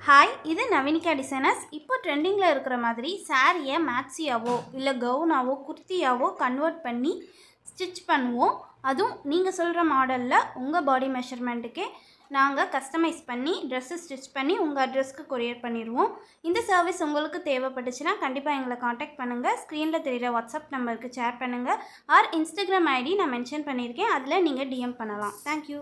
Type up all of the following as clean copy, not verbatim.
Hi, இது Naveenika designers. இப்போ ட்ரெண்டிங்கில் இருக்கிற மாதிரி சாரியை மேக்ஸியாவோ இல்லை கவுனாவோ குர்த்தியாவோ கன்வெர்ட் பண்ணி ஸ்டிச் பண்ணுவோம். அதுவும் நீங்கள் சொல்கிற மாடலில் உங்கள் பாடி மெஷர்மெண்ட்டுக்கே நாங்கள் கஸ்டமைஸ் பண்ணி ட்ரெஸ்ஸு ஸ்டிச் பண்ணி உங்கள் அட்ரஸ்க்கு கொரியர் பண்ணிடுவோம். இந்த சர்வீஸ் உங்களுக்கு தேவைப்பட்டுச்சுன்னா கண்டிப்பாக எங்களை காண்டாக்ட் பண்ணுங்கள். ஸ்க்ரீனில் தெரிகிற வாட்ஸ்அப் நம்பருக்கு ஷேர் பண்ணுங்கள். ஆர் இன்ஸ்டாகிராம் ஐடி நான் மென்ஷன் பண்ணியிருக்கேன், அதில் நீங்கள் டிஎம் பண்ணலாம். தேங்க்யூ.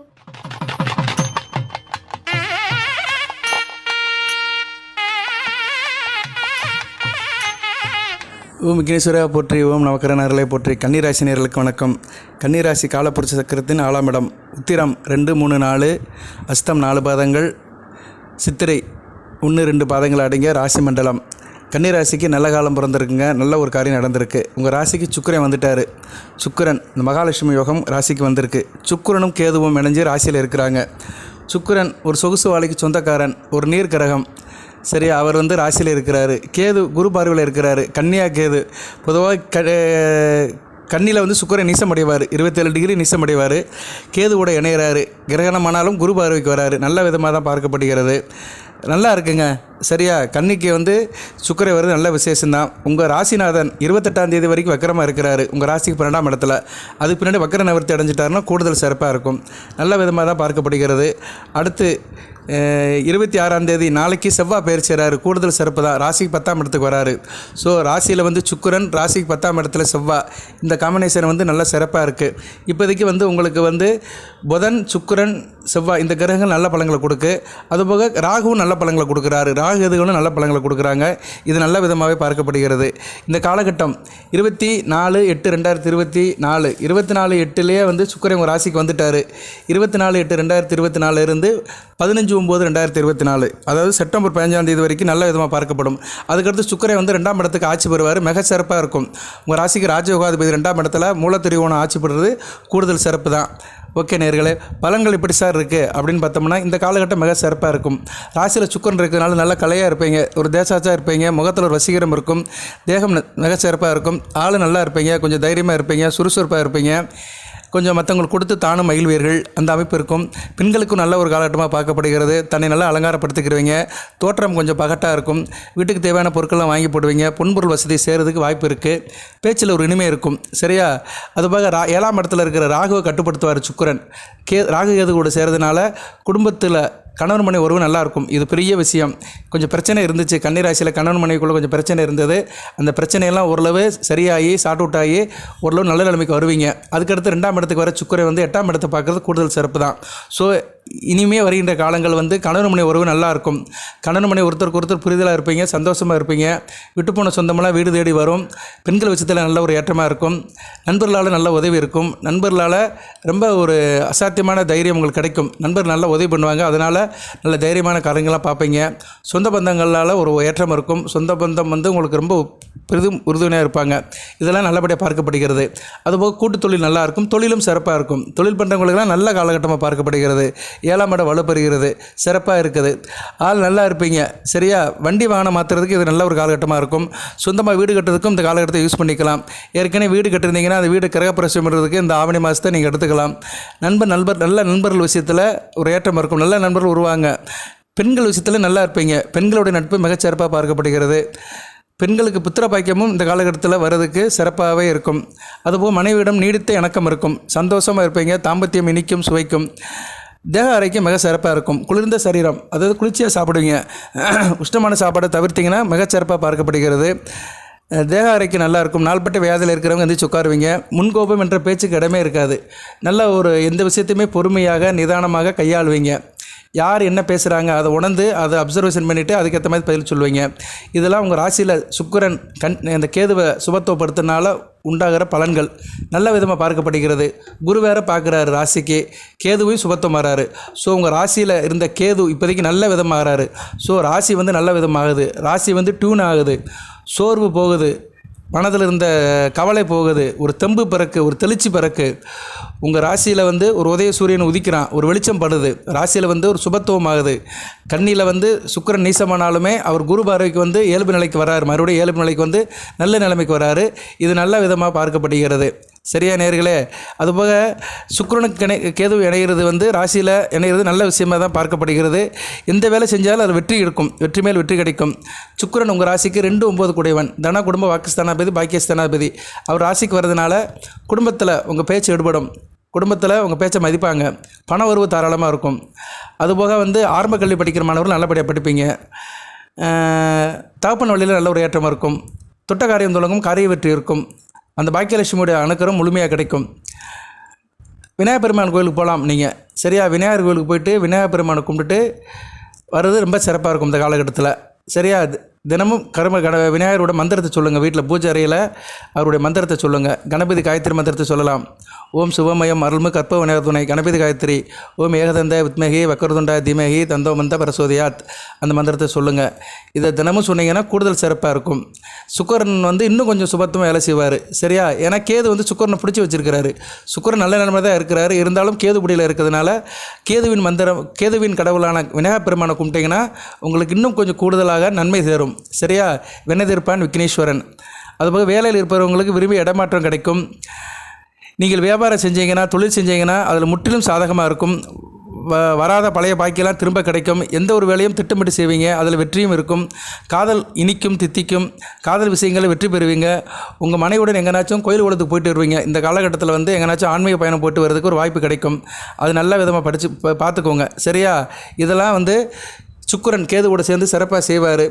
ஓம் விக்னேஸ்வரா போற்றி, ஓம் நவக்கரநர்களை போற்றி. கன்னிராசி நேர்களுக்கு வணக்கம். கன்னிராசி காலப்புருஷ சக்கரத்தின் 4ஆம் இடம். உத்திரம் 2, 3, 4, அஸ்தம் 4 பாதங்கள், சித்திரை 1, 2 பாதங்கள் அடங்கிய ராசி மண்டலம். கன்னிராசிக்கு நல்ல காலம் பிறந்திருக்குங்க. நல்ல ஒரு காரியம் நடந்திருக்கு. உங்கள் ராசிக்கு சுக்கிரன் வந்துட்டார். சுக்கிரன் இந்த மகாலட்சுமி யோகம் ராசிக்கு வந்திருக்கு. சுக்கிரனும் கேதுவும் இணைஞ்சு ராசியில் இருக்கிறாங்க. சுக்கிரன் ஒரு சொகுசு வாழைக்கு சொந்தக்காரன், ஒரு நீர் கிரகம். சரி, அவர் ராசியில் இருக்கிறாரு. கேது குரு பார்வையில் இருக்கிறாரு. கன்னியா கேது பொதுவாக கன்னியில் சுக்கிரன் நீசமடைவார், 27 டிகிரி நீசமடைவார். கேதுவோட இணைகிறாரு. கிரகணமானாலும் குரு பார்வைக்கு வராரு. நல்ல விதமாக தான் பார்க்கப்படுகிறது. நல்லா இருக்குங்க. சரியா, கன்னிக்கு சுக்கிரன் வருது, நல்ல விசேஷம்தான். உங்கள் ராசிநாதன் 28ஆம் தேதி வரைக்கும் வக்கரமாக இருக்கிறாரு. உங்கள் ராசிக்கு 12ஆம் இடத்துல. அதுக்கு பின்னாடி வக்கர நிவர்த்தி அடைஞ்சிட்டாருன்னா கூடுதல் சிறப்பாக இருக்கும். நல்ல விதமாக தான் பார்க்கப்படுகிறது. அடுத்து 26ஆம் தேதி நாளைக்கு செவ்வாய் பயிற்சி செய்கிறாரு. கூடுதல் சிறப்பு தான். ராசிக்கு 10ஆம் இடத்துக்கு வராரு. ஸோ ராசியில் சுக்கிரன், ராசிக்கு 10ஆம் இடத்துல செவ்வாய், இந்த காம்பினேஷன் நல்ல சிறப்பாக இருக்குது. இப்போதைக்கு உங்களுக்கு புதன், சுக்கிரன், செவ்வாய் இந்த கிரகங்கள் நல்ல பலன்களை கொடுக்கு. அதுபோக ராகுவும் நல்ல பலன்களை கொடுக்குறாரு. ராகு எதுகளும் நல்ல பலன்களை கொடுக்குறாங்க. இது நல்ல விதமாகவே பார்க்கப்படுகிறது. இந்த காலகட்டம் 24/8/2024 24/8 சுக்கிரன் உங்கள் ராசிக்கு வந்துட்டார். 24/8/2024 இருந்து 15/9/2024, அதாவது செப்டம்பர் 15ஆம் தேதி வரைக்கும் நல்ல விதமாக பார்க்கப்படும். அதுக்கடுத்து சுக்கிரன் 2ஆம் இடத்துக்கு ஆட்சி பெறுவார். மிக சிறப்பாக இருக்கும். உங்கள் ராசிக்கு ராஜயோகாதிபதி 2ஆம் இடத்துல மூலத்திரிகோணம் ஆட்சி பெறுறது கூடுதல் சிறப்பு தான். ஓகே நேயர்களே, பலன்கள் எப்படி சார் இருக்குது அப்படின்னு பார்த்தோம்னா, இந்த காலகட்டம் மிக சிறப்பாக இருக்கும். ராசியில் சுக்கிரன் இருக்கிறதுனால நல்ல கலையாக இருப்பீங்க, ஒரு தேசாச்சாக இருப்பீங்க, முகத்தில் ஒரு வசீகரம் இருக்கும், தேகம் மிக சிறப்பாக இருக்கும், ஆள் நல்லா இருப்பீங்க, கொஞ்சம் தைரியமாக இருப்பீங்க, சுறுசுறுப்பாக இருப்பீங்க, கொஞ்சம் மற்றவங்களுக்கு கொடுத்து தானும் மகிழ்வீர்கள். அந்த அமைப்பு இருக்கும். பெண்களுக்கும் நல்ல ஒரு காலகட்டமாக பார்க்கப்படுகிறது. தன்னை நல்லா அலங்காரப்படுத்திக்கிறவங்க. தோற்றம் கொஞ்சம் பகட்டாக இருக்கும். வீட்டுக்கு தேவையான பொருட்கள்லாம் வாங்கி போடுவீங்க. பொன்பொருள் வசதி செய்கிறதுக்கு வாய்ப்பு இருக்குது. பேச்சில் ஒரு இனிமை இருக்கும். சரியா, அதுபோக 7ஆம் இடத்துல இருக்கிற ராகுவை கட்டுப்படுத்துவார் சுக்கிரன். ராகு கேது கூட சேர்றதுனால குடும்பத்தில் கணவன் மனைவி உறவு நல்லாயிருக்கும். இது பெரிய விஷயம். கொஞ்சம் பிரச்சனை இருந்துச்சு, கன்னிராசியில் கணவன் மனைவிக்குள்ளே கொஞ்சம் பிரச்சனை இருந்தது. அந்த பிரச்சனையெல்லாம் ஓரளவு சரியாகி சார்ட் அவுட் ஆகி ஓரளவு நல்ல நிலைமைக்கு வருவீங்க. அதுக்கடுத்து 2ஆம் இடத்துக்கு வர சுக்கிரன் 8ஆம் இடத்தை பார்க்குறது கூடுதல் சிறப்பு தான். ஸோ இனிமே வருகின்ற காலங்கள் கணவன் மனைவி உறவு நல்லாயிருக்கும். கணவன் மனைவி ஒருத்தருக்கு ஒருத்தர் புரிதலாக இருப்பீங்க, சந்தோஷமாக இருப்பீங்க. விட்டுப்போன சொந்தமெல்லாம் வீடு தேடி வரும். பெண்கள் விஷயத்தில் நல்ல ஒரு ஏற்றமாக இருக்கும். நண்பர்களால் நல்ல உதவி இருக்கும். நண்பர்களால் ரொம்ப ஒரு அசாத்தியமான தைரியம் உங்களுக்கு கிடைக்கும். நண்பர் நல்லா உதவி பண்ணுவாங்க. அதனால் நல்ல தைரியமான காரியங்கள்லாம் பார்ப்பீங்க. சொந்த பந்தங்களால் ஒரு ஏற்றம் இருக்கும். சொந்த பந்தம் உங்களுக்கு ரொம்ப பெரிதும் உறுதுணையாக இருப்பாங்க. இதெல்லாம் நல்லபடியாக பார்க்கப்படுகிறது. அதுபோக கூட்டு தொழில் நல்லாயிருக்கும். தொழிலும் சிறப்பாக இருக்கும். தொழில் பண்ணுறவங்களுக்கெல்லாம் நல்ல காலகட்டமாக பார்க்கப்படுகிறது. 7ஆம் இடம் வலுப்பெறுகிறது. சிறப்பாக இருக்குது. ஆள் நல்லா இருப்பீங்க. சரியா, வண்டி வாகனம் மாற்றுறதுக்கு இது நல்ல ஒரு காலகட்டமாக இருக்கும். சொந்தமாக வீடு கட்டுறதுக்கும் இந்த காலகட்டத்தை யூஸ் பண்ணிக்கலாம். ஏற்கனவே வீடு கட்டிருந்தீங்கன்னா அந்த வீடு கிரகப்பிரவேசம் பண்ணுறதுக்கு இந்த ஆவணி மாதத்தை நீங்கள் எடுத்துக்கலாம். நல்ல நண்பர்கள் விஷயத்தில் ஒரு ஏற்றம் இருக்கும். நல்ல நண்பர்கள் உருவாங்க. பெண்கள் விஷயத்தில் நல்லா இருப்பீங்க. பெண்களுடைய நட்பு மிகச்சிறப்பாக பார்க்கப்படுகிறது. பெண்களுக்கு புத்திர பாக்கியமும் இந்த காலகட்டத்தில் வர்றதுக்கு சிறப்பாகவே இருக்கும். அதுபோல் மனைவியிடம் நீடித்த இணக்கம் இருக்கும். சந்தோஷமாக இருப்பீங்க. தாம்பத்தியம் இனிக்கும், சுவைக்கும். தேக ஆரோக்கியம் மிக சிறப்பாக இருக்கும். குளிர்ந்த சரீரம், அதாவது குளிர்ச்சியாக சாப்பிடுவீங்க. உஷ்ணமான சாப்பாடை தவிர்த்திங்கன்னா மிகச்சிறப்பாக பார்க்கப்படுகிறது. தேக ஆரோக்கியம் நல்லா இருக்கும். நாள்பட்ட வியாதியில் இருக்கிறவங்க எந்திரிச்சு உட்காருவீங்க. முன்கோபம் என்ற பேச்சுக்கு இடமே இருக்காது. நல்ல ஒரு எந்த விஷயத்தையுமே பொறுமையாக நிதானமாக கையாளுவீங்க. யார் என்ன பேசுகிறாங்க அதை உணர்ந்து அதை அப்சர்வேஷன் பண்ணிவிட்டு அதுக்கேற்ற மாதிரி பதில் சொல்லுவீங்க. இதெல்லாம் உங்கள் ராசியில் சுக்கிரன் அந்த கேதுவை சுபத்துவப்படுத்தினால உண்டாகிற பலன்கள் நல்ல விதமாக பார்க்கப்படுகிறது. குரு வேறு பார்க்குறாரு ராசிக்கு, கேதுவையும் சுபத்துவம் மாறாரு. ஸோ உங்கள் ராசியில் இருந்த கேது இப்போதைக்கு நல்ல விதமாகறாரு. ஸோ ராசி நல்ல விதமாகுது. ராசி டியூன் ஆகுது. சோர்வு போகுது. மனதில் இருந்த கவலை போகுது. ஒரு தெம்பு பிறக்கு, ஒரு தெளிச்சி பிறக்கு. உங்கள் ராசியில் ஒரு உதய சூரியன் உதிக்கிறான். ஒரு வெளிச்சம் படுது. ராசியில் ஒரு சுபத்துவம் ஆகுது. கன்னியில் சுக்கிரன் நீசமானாலுமே அவர் குரு பார்வைக்கு இயல்பு நிலைக்கு வராரு. மறுபடியும் இயல்பு நிலைக்கு நல்ல நிலைமைக்கு வராரு. இது நல்ல விதமாக பார்க்கப்படுகிறது. சரியா நேர்களே? அதுபோக சுக்கிரனுக்கு கேது இணைகிறது வந்து ராசியில் இணைகிறது நல்ல விஷயமாக தான் பார்க்கப்படுகிறது. எந்த வேலை செஞ்சாலும் அது வெற்றி இருக்கும், வெற்றி மேல் வெற்றி கிடைக்கும். சுக்கிரன் உங்கள் ராசிக்கு 2-9 கூடியவன், தன குடும்ப வாக்குஸ்தானாதிபதி, பாக்கியஸ்தானாதிபதி. அவர் ராசிக்கு வர்றதுனால குடும்பத்தில் உங்கள் பேச்சு எடுபடும், குடும்பத்தில் உங்கள் பேச்சை மதிப்பாங்க, பண உறவு தாராளமாக இருக்கும். அதுபோக வந்து ஆரம்ப கல்வி படிக்கிற மாணவர்கள் நல்லபடியாக படிப்பீங்க. தகப்பன் வழியில் நல்ல ஒரு ஏற்றமாக இருக்கும். தொட்ட காரியம் தொடங்கும், காரிய வெற்றி இருக்கும். அந்த பாக்கியலட்சுமியுடைய அனுக்கிரகம் முழுமையாக கிடைக்கும். விநாயகர் பெருமான் கோயிலுக்கு போகலாம் நீங்கள், சரியா? விநாயகர் கோயிலுக்கு போயிட்டு விநாயகர் பெருமானை கும்பிட்டுட்டு வர்றது ரொம்ப சிறப்பாக இருக்கும் இந்த காலகட்டத்தில், சரியா? தினமும் விநாயகரோட மந்திரத்தை சொல்லுங்கள். வீட்டில் பூஜை அறையில் அவருடைய மந்திரத்தை சொல்லுங்கள். கணபதி காயத்ரி மந்திரத்தை சொல்லலாம். ஓம் சிவமயம் அருள்மு கற்ப விநாயகர் துணை கணபதி காயத்ரி, ஓம் ஏகதந்த வித்மகி வக்கரதுண்ட தீமகி தந்தோ மந்த பரசோதியாத், அந்த மந்திரத்தை சொல்லுங்கள். இதை தினமும் சொன்னீங்கன்னா கூடுதல் சிறப்பாக இருக்கும். சுக்கிரன் வந்து இன்னும் கொஞ்சம் சுபத்துவமாக வேலை செய்வார், சரியா? ஏன்னா கேது வந்து சுக்கிரனை பிடிச்சி வச்சிருக்கிறாரு. சுக்கிரன் நல்ல நிலைமை தான் இருக்கிறாரு, இருந்தாலும் கேது பிடியில் இருக்கிறதுனால கேதுவின் மந்திரம், கேதுவின் கடவுளான விநாயகர் பெருமானை கும்பிட்டீங்கன்னா உங்களுக்கு இன்னும் கொஞ்சம் கூடுதலாக நன்மை சேரும், சரியா? வினதிருப்பான் விக்னேஸ்வரன். அதுபோக வேலையில் இருப்பவங்களுக்கு விரும்பி இடமாற்றம் கிடைக்கும். நீங்கள் வியாபாரம் செஞ்சீங்கன்னா, தொழில் செஞ்சீங்கன்னா அதில் முற்றிலும் சாதகமாக இருக்கும். வராத பழைய பாக்கியெல்லாம் திரும்ப கிடைக்கும். எந்த ஒரு வேலையும் திட்டமிட்டு செய்வீங்க, அதில் வெற்றியும் இருக்கும். காதல் இனிக்கும் தித்திக்கும். காதல் விஷயங்களில் வெற்றி பெறுவீங்க. உங்கள் மனைவியுடன் எங்கேனாச்சும் கோயில் குளத்துக்கு போயிட்டு வருவீங்க. இந்த காலகட்டத்தில் வந்து எங்கேனாச்சும் ஆன்மீக பயணம் போட்டு வரதுக்கு ஒரு வாய்ப்பு கிடைக்கும். அது நல்ல விதமாக படித்து பார்த்துக்கோங்க, சரியா? இதெல்லாம் வந்து சுக்கிரன் கேது கூட சேர்ந்து சிறப்பாக செய்வார்.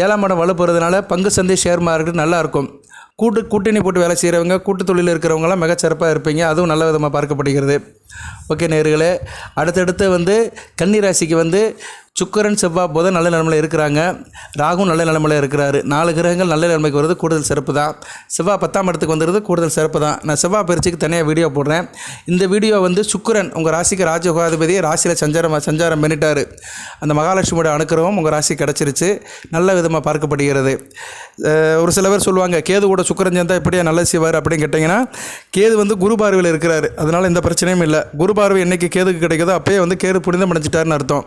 7ஆம் இடம் வலுப்புறதுனால பங்கு சந்தை ஷேர் மார்க்கெட் நல்லாயிருக்கும். கூட்டணி போட்டு வேலை செய்கிறவங்க, கூட்டு தொழிலில் இருக்கிறவங்களாம் மிகச்சிறப்பாக இருப்பீங்க. அதுவும் நல்ல விதமாக பார்க்கப்படுகிறது. ஓகே நேயர்களே, அடுத்தடுத்து வந்து கன்னி ராசிக்கு வந்து சுக்கிரன் செவ்வாய் புதன் நல்ல நிலைமையில் இருக்கிறாங்க. ராகு நல்ல நிலைமையில் இருக்கிறாரு. 4 கிரகங்கள் நல்ல நிலைமைக்கு வருது, கூடுதல் சிறப்பு தான். செவ்வாய் 10ஆம் இடத்துக்கு வந்துடுது, கூடுதல் சிறப்பு தான். நான் செவ்வாய் பயிற்சிக்கு தனியாக வீடியோ போடுறேன். இந்த வீடியோ வந்து சுக்கிரன் உங்கள் ராசிக்கு ராஜயோகாதிபதி ராசியில் சஞ்சாரம் பண்ணிட்டார். அந்த மகாலட்சுமியோட அனுக்கிரகம் உங்கள் ராசி கிடச்சிருச்சு, நல்ல விதமாக பார்க்கப்படுகிறது. ஒரு சில பேர் சொல்லுவாங்க கேது கூட சுக்கிரன் சேர்ந்தால் எப்படியா நல்ல செய்வார் அப்படின்னு கேட்டிங்கன்னா, கேது வந்து குரு பார்வையில் இருக்கிறாரு, அதனால் எந்த பிரச்சனையும் இல்லை. குரு பார்வை என்றைக்கு கேதுக்கு கிடைக்குதோ அப்போயே வந்து கேது புனிதம் அடைஞ்சிட்டாருன்னு அர்த்தம்.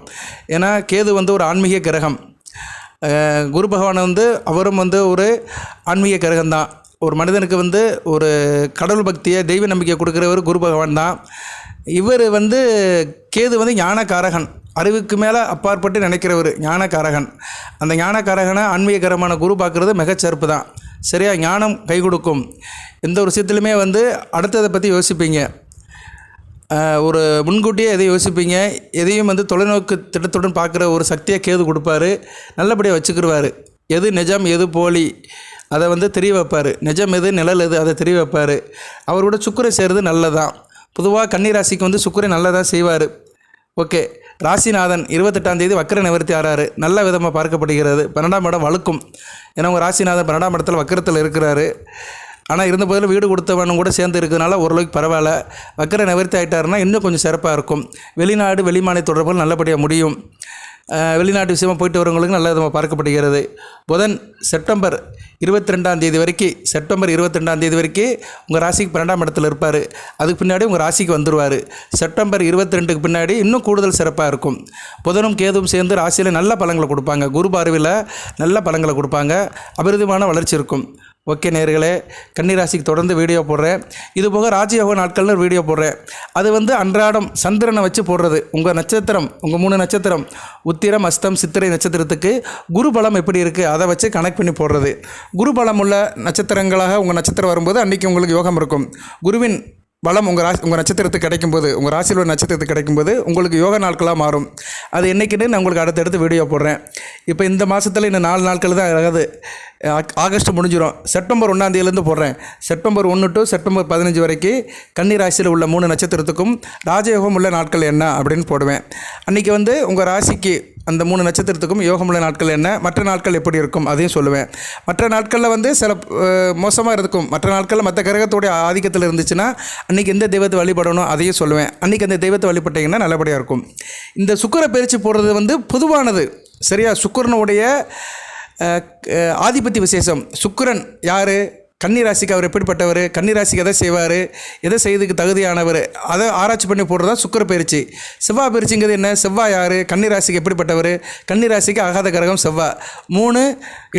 ஏன்னா கேது வந்து ஒரு ஆன்மீக கிரகம். குரு பகவான் வந்து அவரும் வந்து ஒரு ஆன்மீக கிரகம்தான். ஒரு மனிதனுக்கு வந்து ஒரு கடவுள் பக்தியை, தெய்வ நம்பிக்கை கொடுக்குறவர் குரு பகவான் தான். இவர் வந்து கேது வந்து ஞானக்காரகன், அறிவுக்கு மேலே அப்பாற்பட்டு நினைக்கிறவர் ஞானக்காரகன். அந்த ஞானக்காரகனை ஆன்மீககரமான குரு பார்க்குறது மிகச்சிறப்பு தான், சரியா? ஞானம் கை கொடுக்கும். எந்த ஒரு விஷயத்துலையுமே வந்து அடுத்ததை பற்றி யோசிப்பீங்க, ஒரு முன்கூட்டியே எதையும் யோசிப்பீங்க. எதையும் வந்து தொலைநோக்கு திட்டத்துடன் பார்க்குற ஒரு சக்தியை கேது கொடுப்பாரு. நல்லபடியாக வச்சுக்கிடுவார். எது நிஜம் எது போலி அதை வந்து தெரிய வைப்பார். நிஜம் எது நிழல் எது அதை தெரிய வைப்பார். அவரோட சுக்கிரன் செய்கிறது நல்லதான். பொதுவாக கன்னி ராசிக்கு வந்து சுக்கிரன் நல்லதாக செய்வார். ஓகே, ராசிநாதன் 28ஆம் தேதி வக்கர நிவர்த்தி ஆறாரு, நல்ல விதமாக பார்க்கப்படுகிறது. 12ஆம் இடம் வழுக்கும். ஏன்னா உங்கள் ராசிநாதன் 12ஆம் இடத்துல வக்கரத்தில் இருக்கிறாரு. ஆனால் இருந்த போதிலும் வீடு கொடுத்தவனும் கூட சேர்ந்து இருக்கிறதுனால ஓரளவுக்கு பரவாயில்ல. வக்கர நிவர்த்தி ஆகிட்டாருன்னா இன்னும் கொஞ்சம் சிறப்பாக இருக்கும். வெளிநாடு வெளிமாநில தொடர்புகள் நல்லபடியாக முடியும். வெளிநாட்டு விஷயமாக போயிட்டு வரவங்களுக்கு நல்ல விதமாக பார்க்கப்படுகிறது. புதன் செப்டம்பர் 22ஆம் தேதி வரைக்கும் உங்கள் ராசிக்கு 12ஆம் இடத்துல இருப்பார். அதுக்கு பின்னாடி உங்கள் ராசிக்கு வந்துடுவார். செப்டம்பர் 22க்கு பின்னாடி இன்னும் கூடுதல் சிறப்பாக இருக்கும். புதனும் கேதுவும் சேர்ந்து ராசியில் நல்ல பலன்களை கொடுப்பாங்க. குரு பார்வையில் நல்ல பலன்களை கொடுப்பாங்க. அபிவிருத்தியான வளர்ச்சி இருக்கும். ஓகே நேயர்களே, கன்னிராசிக்கு தொடர்ந்து வீடியோ போடுறேன். இதுபோக ராஜயோக நாட்கள்னு வீடியோ போடுறேன். அது வந்து அன்றாடம் சந்திரனை வச்சு போடுறது. உங்கள் நட்சத்திரம், உங்கள் 3 நட்சத்திரம் உத்திரம் அஸ்தம் சித்திரை நட்சத்திரத்துக்கு குரு பலம் எப்படி இருக்குது அதை வச்சு கனெக்ட் பண்ணி போடுறது. குரு பலம் உள்ள நட்சத்திரங்களாக உங்கள் நட்சத்திரம் வரும்போது அன்றைக்கி உங்களுக்கு யோகம் இருக்கும். குருவின் பலம் உங்கள் நட்சத்திரத்துக்கு கிடைக்கும்போது, உங்கள் ராசியில் உள்ள நட்சத்திரத்துக்கு கிடைக்கும்போது உங்களுக்கு யோக நாட்களாக மாறும். அது என்றைக்குன்னு நான் உங்களுக்கு அடுத்தடுத்து வீடியோ போடுறேன். இப்போ இந்த மாதத்தில் இன்னும் 4 நாட்கள் தான் ஆகாது, ஆகஸ்ட் முடிஞ்சிடும். செப்டம்பர் 1ஆம் தேதியிலேருந்து போடுறேன். செப்டம்பர் 1 டு செப்டம்பர் 15 வரைக்கும் கன்னி ராசியில் உள்ள 3 நட்சத்திரத்துக்கும் ராஜயோகம் உள்ள நாட்கள் என்ன அப்படின்னு போடுவேன். அன்றைக்கி வந்து உங்கள் ராசிக்கு அந்த 3 நட்சத்திரத்துக்கும் யோகமுள்ள நாட்கள் என்ன, மற்ற நாட்கள் எப்படி இருக்கும் அதையும் சொல்லுவேன். மற்ற நாட்களில் வந்து சில மோசமாக இருக்கும். மற்ற நாட்களில் மற்ற கிரகத்தோடைய ஆதிக்கத்தில் இருந்துச்சுன்னா அன்றைக்கி எந்த தெய்வத்தை வழிபடணும் அதையும் சொல்லுவேன். அன்றைக்கி அந்த தெய்வத்தை வழிபட்டிங்கன்னா நல்லபடியாக இருக்கும். இந்த சுக்கிர பயிற்சி போடுறது வந்து பொதுவானது, சரியா? சுக்கிரனுடைய ஆதிபத்திய விசேஷம். சுக்கிரன் யார்? கன்னி ராசிக்கு அவர் எப்படிப்பட்டவர், கன்னி ராசிக்கு எதை செய்வார், எதை செய்யறதுக்கு தகுதியானவர், அதை ஆராய்ச்சி பண்ணி போடுறதா சுக்கிர பயிற்சி. செவ்வாய் பயிற்சிங்கிறது என்ன, செவ்வாய் யார், கன்னி ராசிக்கு எப்படிப்பட்டவர், கன்னி ராசிக்கு ஆகாத கிரகம் செவ்வாய். 3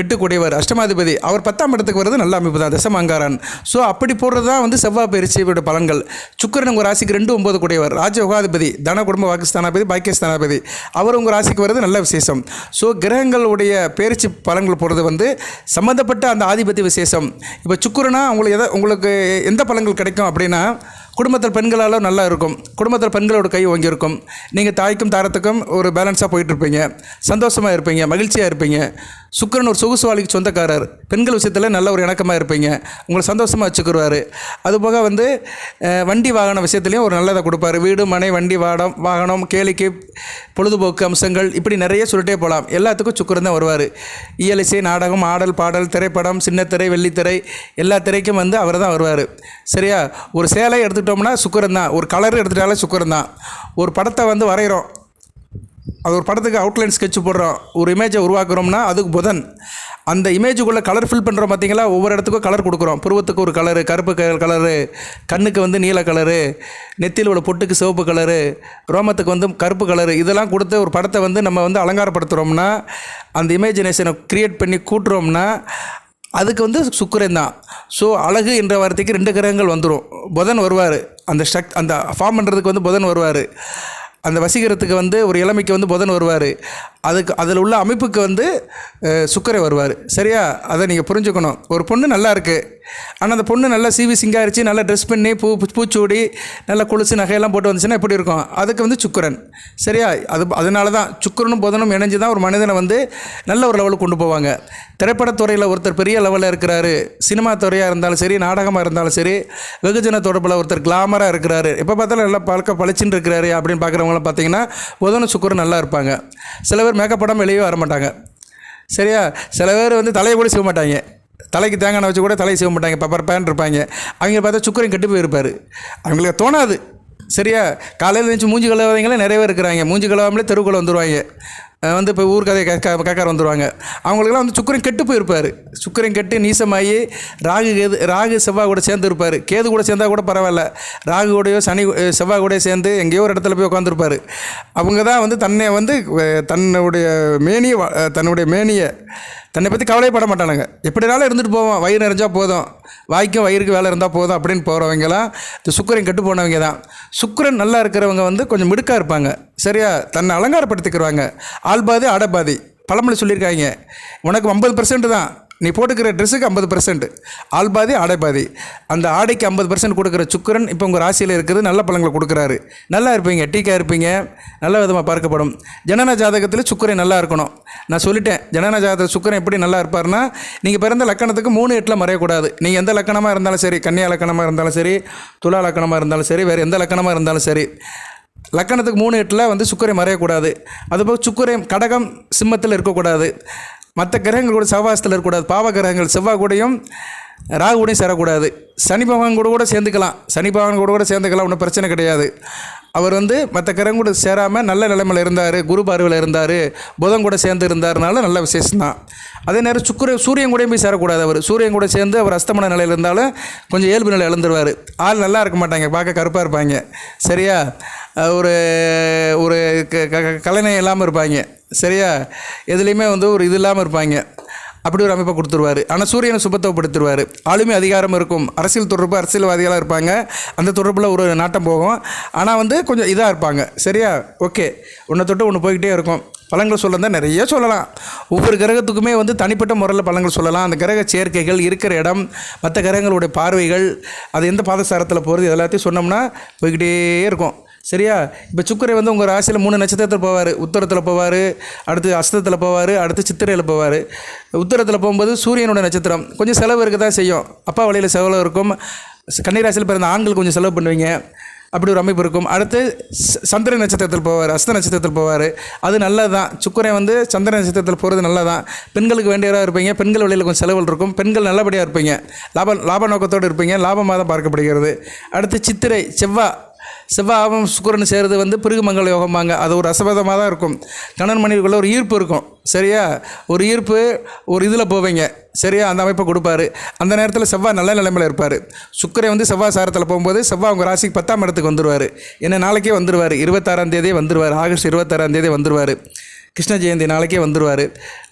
8 கூடியவர் அஷ்டமாதிபதி, அவர் 10ஆம் இடத்துக்கு வருது நல்ல அமைப்பு தான், தசமங்காரன். ஸோ அப்படி போடுறது தான் வந்து செவ்வாய் பயிற்சியோட பலன்கள். சுக்கிரன் உங்கள் ராசிக்கு 2 9 கூடியவர், ராஜயோகாதிபதி, தன குடும்ப வாக்குஸ்தானாதிபதி, பாக்கியஸ்தானாதிபதி, அவர் உங்கள் ராசிக்கு வருது நல்ல விசேஷம். ஸோ கிரகங்களுடைய பயிற்சி பலன்கள் போடுறது வந்து சம்மந்தப்பட்ட அந்த ஆதிபத்திய விசேஷம். இப்போ சுக்கிரனா உங்களுக்கு எந்த பலன்கள் கிடைக்கும் அப்படின்னா, குடும்பத்தில் பெண்களால் நல்லா இருக்கும், குடும்பத்தில் பெண்களோட கை ஓங்கி இருக்கும், நீங்கள் தாய்க்கும் தாரத்துக்கும் ஒரு பேலன்ஸாக போயிட்டுருப்பீங்க, சந்தோஷமாக இருப்பீங்க, மகிழ்ச்சியாக இருப்பீங்க. சுக்கிரன் ஒரு சொகுசுவாளிக்கு சொந்தக்காரர், பெண்கள் விஷயத்தில் நல்ல ஒரு இணக்கமாக இருப்பீங்க, உங்களை சந்தோஷமாக வச்சுக்கிடுவார். அதுபோக வந்து வண்டி வாகன விஷயத்துலையும் ஒரு நல்லதை கொடுப்பாரு. வீடு மனை வண்டி வாகனம் கேளிக்கை பொழுதுபோக்கு அம்சங்கள் இப்படி நிறைய சொல்லிட்டே போகலாம். எல்லாத்துக்கும் சுக்கிரன் தான் வருவார். இயலிசை நாடகம் ஆடல் பாடல் திரைப்படம் சின்னத்திரை வெள்ளித்திரை எல்லா திரைக்கும் வந்து அவர் தான் வருவார். சரியா? ஒரு சேலை எடுத்துக்கிட்டோம்னா சுக்கிரன் தான், ஒரு கலர் எடுத்துட்டாலே சுக்கிரன் தான். ஒரு படத்தை வந்து வரைகிறோம், அது ஒரு படத்துக்கு அவுட்லைன் ஸ்கெட்ச் போடுறோம், ஒரு இமேஜை உருவாக்குறோம்னா அதுக்கு புதன். அந்த இமேஜுக்குள்ளே கலர் ஃபில் பண்ணுறோம் பார்த்தீங்களா, ஒவ்வொரு இடத்துக்கும் கலர் கொடுக்குறோம். புருவத்துக்கு ஒரு கலரு கருப்பு கலரு, கண்ணுக்கு வந்து நீல கலரு, நெத்தியில் உள்ள பொட்டுக்கு சிவப்பு கலரு, ரோமத்துக்கு வந்து கருப்பு கலரு, இதெல்லாம் கொடுத்து ஒரு படத்தை வந்து நம்ம வந்து அலங்காரப்படுத்துகிறோம்னா, அந்த இமேஜினேஷனை க்ரியேட் பண்ணி கூட்டுறோம்னா அதுக்கு வந்து சுக்கிரன் தான். ஸோ அழகு என்ற வார்த்தைக்கு 2 கிரகங்கள் வந்துடும். புதன் வருவார், அந்த ஃபார்ம் பண்ணுறதுக்கு வந்து புதன் வருவார், அந்த வசீகரத்துக்கு வந்து ஒரு இளமைக்கு வந்து புதன் வருவார், அதுக்கு அதில் உள்ள அமைப்புக்கு வந்து சுக்கிரன் வருவார். சரியா? அதை நீங்கள் புரிஞ்சுக்கணும். ஒரு பொண்ணு நல்லா இருக்குது, ஆனால் அந்த பொண்ணு நல்லா சீவி சிங்காரிச்சு நல்லா ட்ரெஸ் பண்ணி பூச்சூடி நல்லா கொலுசு நகையெல்லாம் போட்டு வந்துச்சுன்னா எப்படி இருக்கும், அதுக்கு வந்து சுக்கிரன். சரியா? அதனால தான் சுக்கிரனும் புதனும் இணைஞ்சு தான் ஒரு மனிதனை வந்து நல்ல ஒரு லெவலுக்கு கொண்டு போவாங்க. திரைப்படத்துறையில் ஒருத்தர் பெரிய லெவலில் இருக்கிறாரு, சினிமா துறையாக இருந்தாலும் சரி, நாடகமாக இருந்தாலும் சரி, வெகுஜன தொடர்பில் ஒருத்தர் கிளாமராக இருக்கிறாரு, எப்போ பார்த்தாலும் நல்லா பழிச்சுன்னு இருக்கிறாரு அப்படின்னு பார்க்குறவங்களாம் பார்த்தீங்கன்னா புதனும் சுக்கிரன் நல்லா இருப்பாங்க. சில பேர் மேக்கப் படம் வெளியே வர மாட்டாங்க. சரியா? சில பேர் வந்து தலையை கூட செய்ய மாட்டாங்க, தலைக்கு தேங்காய் வச்சு கூட தலையை செய்ய மாட்டாங்க, பப்பர் பேன் இருப்பாங்க. அவங்க பார்த்தா சுக்கிரன் கெட்டு போயிருப்பார், அவங்களுக்கு தோணாது. சரியா? காலையில் எழுந்துச்சு மூஞ்சி கழுவாதவங்களே நிறைய பேர் இருக்கிறாங்க, மூஞ்சி கழுவாமலே தெருவுக்குள்ளே வந்துடுவாங்க, வந்து இப்போ ஊர் கதையை கேட்கார வந்துடுவாங்க. அவங்களுக்கெல்லாம் வந்து சுக்கிரன் கெட்டு போயிருப்பார், சுக்கிரன் கெட்டு நீசமாகி ராகு செவ்வாய் கூட சேர்ந்து இருப்பார். கேது கூட சேர்ந்தா கூட பரவாயில்ல, ராகு கூடயோ செவ்வாய் கூட சேர்ந்து எங்கேயோ ஒரு இடத்துல போய் உட்காந்துருப்பார். அவங்க தான் வந்து தன்னுடைய மேனியை தன்னை பற்றி கவலைப்பட மாட்டானுங்க. எப்படினாலும் இருந்துட்டு போவோம், வயிறு நிறைஞ்சால் போதும், வாய்க்கும் வயிறுக்கு வேலை இருந்தால் போதும் அப்படின்னு போகிறவங்கலாம் இந்த சுக்கிரன் கெட்டு போனவங்க தான். சுக்கிரன் நல்லா இருக்கிறவங்க வந்து கொஞ்சம் மிடுக்காக இருப்பாங்க. சரியா? தன்னை அலங்காரப்படுத்திக்கிறாங்க. ஆள்பாதி ஆடபாதி பழமொழி சொல்லியிருக்காங்க. உனக்கு 50% தான், நீ போட்டுக்கிற ட்ரெஸ்ஸுக்கு 50%, ஆள்பாதி ஆடைபாதி. அந்த ஆடைக்கு 50% கொடுக்குற சுக்கிரன் இப்போ உங்கள் ராசியில் இருக்குது, நல்ல பலன்களை கொடுக்குறாரு. நல்லா இருப்பீங்க, டீக்காக இருப்பீங்க, நல்ல விதமாக பார்க்கப்படும். ஜனன ஜாதகத்தில் சுக்கிரன் நல்லா இருக்கணும். நான் சொல்லிட்டேன், ஜனன ஜாதகத்தில் சுக்கிரன் எப்படி நல்லா இருப்பார்னா, நீங்கள் பிறந்த லக்கணத்துக்கு 3 8 மறையக்கூடாது. நீங்கள் எந்த லக்கணமாக இருந்தாலும் சரி, கன்னியா லக்கணமாக இருந்தாலும் சரி, துலா லக்கணமாக இருந்தாலும் சரி, வேறு எந்த லக்கணமாக இருந்தாலும் சரி, லக்கணத்துக்கு 3 8 வந்து சுக்கிரன் மறையக்கூடாது. அதுபோல் சுக்கிரன் கடகம் சிம்மத்தில் இருக்கக்கூடாது. மற்ற கிரகங்கள் கூட சவாசத்தில் இருக்கக்கூடாது. பாவ கிரகங்கள் செவ்வாய் கூடயும் ராகு கூடயும் சேரக்கூடாது. சனி பகவான் கூட சேர்ந்துக்கலாம், சனி பகவான் கூட சேர்ந்துக்கலாம், ஒன்றும் பிரச்சனை கிடையாது. அவர் வந்து மற்ற கிரகம் கூட சேராமல் நல்ல நிலைமையில் இருந்தார், குரு பார்வையில் இருந்தார், புதன் கூட சேர்ந்து இருந்தாருனால நல்ல விசேஷம்தான். அதே நேரம் சூரியன் கூடயும் போய் சேரக்கூடாது. அவர் சூரியன் கூட சேர்ந்து அவர் அஸ்தமன நிலையில் இருந்தாலும் கொஞ்சம் இயல்பு நிலை இழந்துருவார். ஆள் நல்லா இருக்க மாட்டாங்க, பார்க்க கருப்பாக இருப்பாங்க. சரியா? ஒரு ஒரு கலைஞை இல்லாமல் இருப்பாங்க. சரியா? எதுலேயுமே வந்து ஒரு இது இல்லாமல் இருப்பாங்க. அப்படி ஒரு அமைப்பை கொடுத்துருவார். ஆனால் சூரியனை சுபத்துவப்படுத்திடுவார். ஆளுமை அதிகாரம் இருக்கும், அரசியல் தொடர்பு, அரசியல்வாதிகளாக இருப்பாங்க, அந்த தொடர்பில் ஒரு நாட்டம் போகும். ஆனால் வந்து கொஞ்சம் இதாக இருப்பாங்க. சரியா? ஓகே, ஒன்றை தொட்டு ஒன்று போய்கிட்டே இருக்கும். பலன்கள் சொல்லலாம், நிறைய சொல்லலாம். ஒவ்வொரு கிரகத்துக்குமே வந்து தனிப்பட்ட முறையில் பலன்கள் சொல்லலாம். அந்த கிரக சேர்க்கைகள், இருக்கிற இடம், மற்ற கிரகங்களுடைய பார்வைகள், அது எந்த பாதசாரத்தில் போகிறது, எல்லாத்தையும் சொன்னோம்னா போய்கிட்டே இருக்கும். சரியா? இப்போ சுக்கிரன் வந்து உங்கள் ராசியில் 3 நட்சத்திரத்தில் போவார். உத்தரத்தில் போவார், அடுத்து அஸ்தத்தில் போவார், அடுத்து சித்திரையில் போவார். உத்தரத்தில் போகும்போது சூரியனோட நட்சத்திரம், கொஞ்சம் செலவு இருக்க தான் செய்யும். அப்பா வழியில் செலவு இருக்கும். கன்னிராசியில் பிறந்த ஆண்கள் கொஞ்சம் செலவு பண்ணுவீங்க, அப்படி ஒரு அமைப்பு இருக்கும். அடுத்து சந்திர நட்சத்திரத்தில் போவார், அஸ்த நட்சத்திரத்தில் போவார். அது நல்லது தான். சுக்கிரன் வந்து சந்திர நட்சத்திரத்தில் போகிறது நல்லது தான். பெண்களுக்கு வேண்டியவராக இருப்பீங்க, பெண்கள் வழியில் கொஞ்சம் செலவுகள் இருக்கும், பெண்கள் நல்லபடியாக இருப்பீங்க, லாப நோக்கத்தோடு இருப்பீங்க, லாபமாக தான் பார்க்கப்படுகிறது. அடுத்து சித்திரை செவ்வாய் செவ்வாயும் சுக்கிரன் சேருது வந்து பிருகுமங்கல யோகம்பாங்க. அது ஒரு ரசபதமாக தான் இருக்கும். கணவன் மனைவிக்குள்ள ஒரு ஈர்ப்பு இருக்கும். சரியா, ஒரு ஈர்ப்பு, ஒரு இதில் போவீங்க. சரியா, அந்த அமைப்பை கொடுப்பாரு. அந்த நேரத்தில் செவ்வாய் நல்ல நிலைமையில் இருப்பார். சுக்கிரன் வந்து செவ்வாய் சாரத்தில் போகும்போது செவ்வாய் உங்கள் ராசிக்கு 10ஆம் இடத்துக்கு வந்துடுவார். ஏன்னா நாளைக்கே வந்துடுவார். 26ஆம் தேதியே வந்துடுவார். ஆகஸ்ட் 26ஆம் தேதி வந்துடுவார். கிருஷ்ண ஜெயந்தி நாளைக்கே வந்துடுவார்.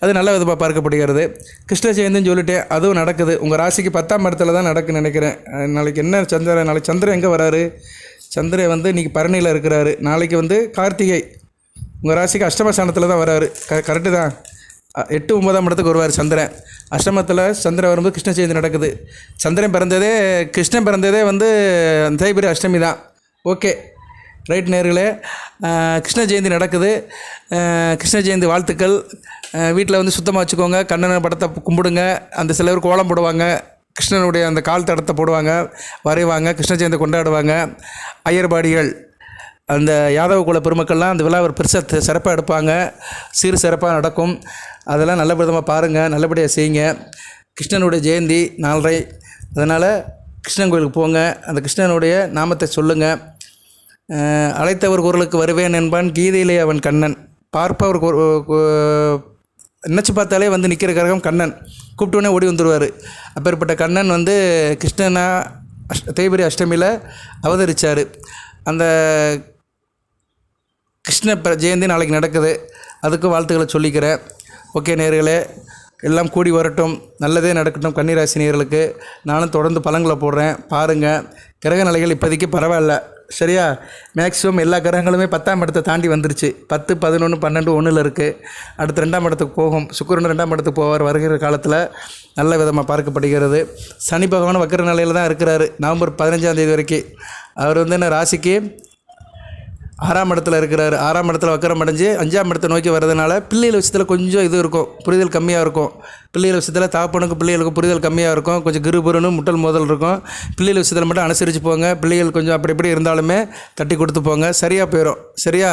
அது நல்ல விதமாக பார்க்கப்படுகிறது. கிருஷ்ண ஜெயந்தின்னு சொல்லிட்டேன், அதுவும் நடக்குது. உங்கள் ராசிக்கு 10ஆம் இடத்துல தான் நடக்குன்னு நினைக்கிறேன். நாளைக்கு என்ன சந்திரன், நாளைக்கு சந்திரன் எங்கே வராரு? சந்திரன் வந்து இன்றைக்கி பரணியில் இருக்கிறாரு. நாளைக்கு வந்து கார்த்திகை. உங்கள் ராசிக்கு அஷ்டமஸ்தானத்தில் தான் வராரு. கரெக்டு தான். 8, 9ஆம் இடத்துக்கு வருவார் சந்திரன். அஷ்டமத்தில் சந்திரன் வரும்போது கிருஷ்ண ஜெயந்தி நடக்குது. சந்திரன் பிறந்ததே, கிருஷ்ணன் பிறந்ததே வந்து தேய்பிரி அஷ்டமி தான். ஓகே, ரைட் நேர்களே. கிருஷ்ண ஜெயந்தி நடக்குது. கிருஷ்ண ஜெயந்தி வாழ்த்துக்கள். வீட்டில் வந்து சுத்தமாக வச்சுக்கோங்க. கண்ணன் படத்தை கும்பிடுங்க. அந்த சிலர் கோலம் போடுவாங்க. கிருஷ்ணனுடைய அந்த கால் தடத்தை போடுவாங்க, வரைவாங்க. கிருஷ்ண ஜெயந்தி கொண்டாடுவாங்க. ஐயர்பாடிகள், அந்த யாதவ குல பெருமக்கள்லாம் அந்த விழாவை பெருசாக சிறப்பாக எடுப்பாங்க. சிறு சிறப்பாக நடக்கும். அதெல்லாம் நல்ல விதமாக பாருங்கள், நல்லபடியாக செய்யுங்க. கிருஷ்ணனுடைய ஜெயந்தி 4:30. அதனால் கிருஷ்ணன் கோயிலுக்கு போங்க. அந்த கிருஷ்ணனுடைய நாமத்தை சொல்லுங்கள். அழைத்தவர் குரலுக்கு வருவேன் என்பான், கீதையிலே அவன் கண்ணன். பார்ப்பவர் நினச்சி பார்த்தாலே வந்து நிற்கிற கிரகம் கண்ணன். கூப்பிட்டோன்னே ஓடி வந்துடுவார். அப்பேற்பட்ட கண்ணன் வந்து கிருஷ்ணனா தேய்பிரி அஷ்டமியில் அவதரித்தார். அந்த கிருஷ்ண ஜெயந்தி நாளைக்கு நடக்குது. அதுக்கும் வாழ்த்துக்களை சொல்லிக்கிறேன். ஓகே நேயர்களே, எல்லாம் கூடி வரட்டும், நல்லதே நடக்கட்டும் கன்னிராசி நேயர்களுக்கு. நானும் தொடர்ந்து பலன்களை போடுறேன், பாருங்கள். கிரக நிலைகள் இப்போதைக்கு பரவாயில்ல. சரியா, மேக்ஸிமம் எல்லா கிரகங்களுமே 10ஆம் இடத்தை தாண்டி வந்துருச்சு. 10, 11, 12, 1 இருக்குது. அடுத்து 2ஆம் இடத்துக்கு போகும். சுக்கிரன் 2ஆம் இடத்துக்கு போவார் வருகிற காலத்தில். நல்ல விதமாக பார்க்கப்படுகிறது. சனி பகவான் வக்கர நிலையில் தான் இருக்கிறாரு நவம்பர் 15ஆம் தேதி வரைக்கும். அவர் வந்து என்ன ராசிக்கு 6ஆம் இடத்துல இருக்கிறார். 6ஆம் இடத்துல வக்கரம் அடைஞ்சு 5ஆம் இடத்தை நோக்கி வர்றதுனால பிள்ளைகள் விஷயத்தில் கொஞ்சம் இது இருக்கும், புரிதல் கம்மியாக இருக்கும். பிள்ளைகள் விஷயத்தில் தாப்பனுக்கும் பிள்ளைகளுக்கும் புரிதல் கம்மியாக இருக்கும். கொஞ்சம் கிருபுருன்னு முட்டல் மோதல் இருக்கும். பிள்ளைகள் விஷயத்தில் மட்டும் அனுசரித்து போங்க. பிள்ளைகள் கொஞ்சம் அப்படி இப்படி இருந்தாலுமே தட்டி கொடுத்து போங்க, சரியாக போயிடும். சரியா,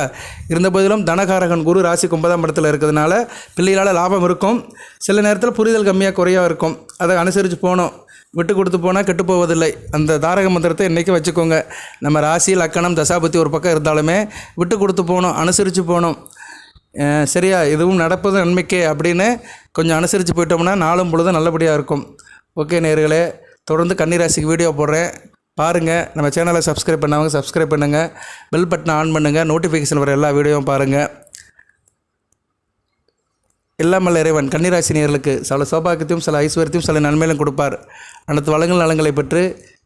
இருந்த போதிலும் தனகாரகன் குரு ராசிக்கு 9ஆம் இடத்துல இருக்கிறதுனால பிள்ளைகளால் லாபம் இருக்கும். சில நேரத்தில் புரிதல் கம்மியாக குறையாக இருக்கும். அதை அனுசரித்து போகணும். விட்டு கொடுத்து போனால் கெட்டு போவதில்லை. அந்த தாரக மந்திரத்தை இன்றைக்கி வச்சுக்கோங்க. நம்ம ராசி லக்கணம் தசாபுத்தி ஒரு பக்கம் இருந்தாலுமே விட்டு கொடுத்து போகணும், அனுசரித்து போகணும். சரியா, இதுவும் நடப்பது நன்மைக்கே அப்படின்னு கொஞ்சம் அனுசரித்து போயிட்டோம்னா நாளும் பொழுதும் நல்லபடியாக இருக்கும். ஓகே நேயர்களே, தொடர்ந்து கன்னிராசிக்கு வீடியோ போடுறேன், பாருங்கள். நம்ம சேனலை சப்ஸ்கிரைப் பண்ணவங்க சப்ஸ்கிரைப் பண்ணுங்கள். பெல் பட்டனை ஆன் பண்ணுங்கள். நோட்டிஃபிகேஷன் வர எல்லா வீடியோவும் பாருங்கள். எல்லாம் வல்ல இறைவன் கன்னிராசி நேயர்களுக்கு சில சௌபாக்கியத்தையும் சில ஐஸ்வர்யத்தையும் சில நன்மையிலும் கொடுப்பார். அனைத்து வளங்கள் நலங்களை பெற்று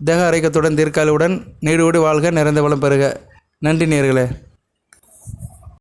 தேக ஆரோக்கியத்துடன் தீர்க்காலுடன் நீடோடி வாழ்க, நிறைந்த வளம் பெறுக. நன்றி நேயர்களே.